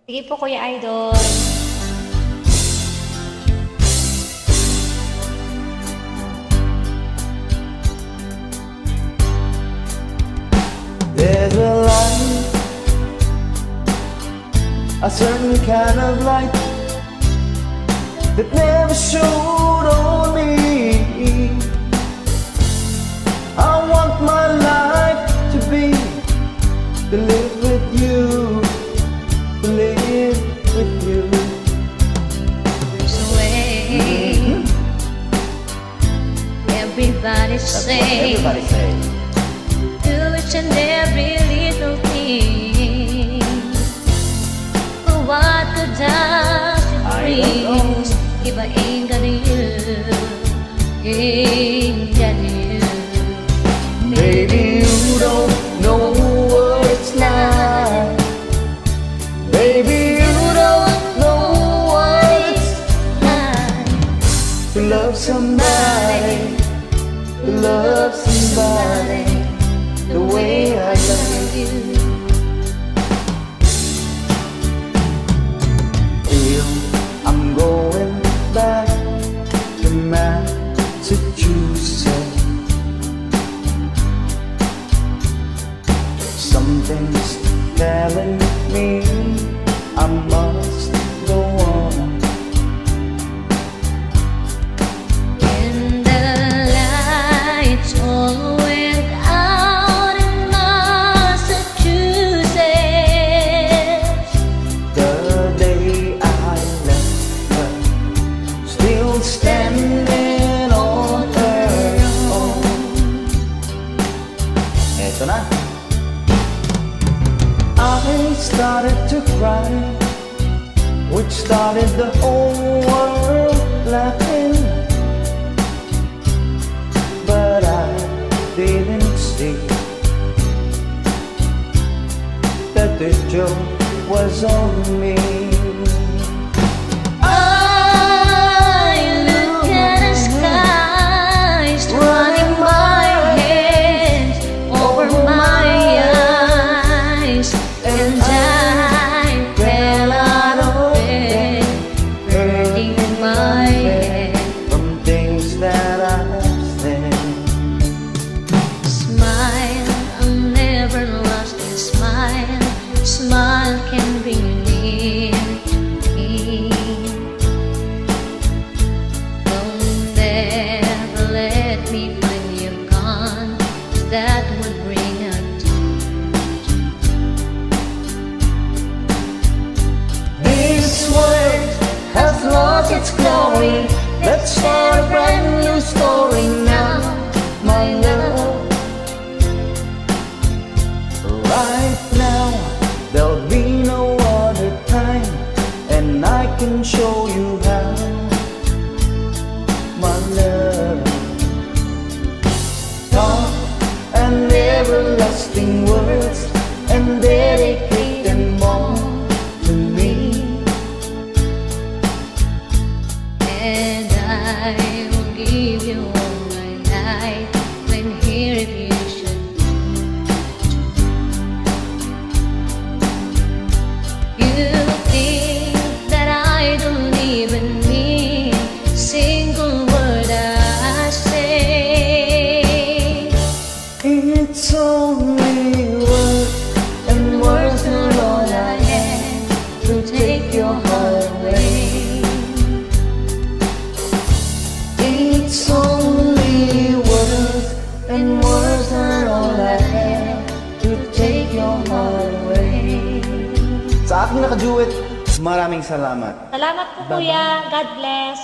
Sige po, Kuya Idol. There's a light, a certain kind of light that never showed on me. I want my life to be to live with you, to live with you. There's a way. Everybody say. Everybody say. Do each and every little thing. But what good does it bring if I ain't got you? Ain't got you. Baby, you don't know what it's like. Baby, you don't know what it's like to love somebody, to love somebody the way I love you. Feel I'm going back to Massachusetts. Something's telling me I must go on. When the lights all went out in Massachusetts, The day I left her, still standing on her own. Eto na. I started to cry, which started the whole world laughing. But I didn't see that the joke was on me. I look at the skies, running my hands over my eyes, and I fell out of bed, hurting my head. From things that I've said. Smile, I'll never lost your smile. Smile can bring you near me. Don't ever let me find you gone. That would bring a This world has lost its glory. Let's start a brand new story now, my love. Right now, there'll be no other time, and I can show you how, my love. Talk and everlasting words, and dedicate them all to me. and I will give you all my life when here if you should. You think that I don't even mean a single word I say. It's only words and words are all I have to take your heart away. It's only words and words are all I have to take your heart away. Sa aking nakaduet, maraming salamat. Salamat po, Kuya. God bless.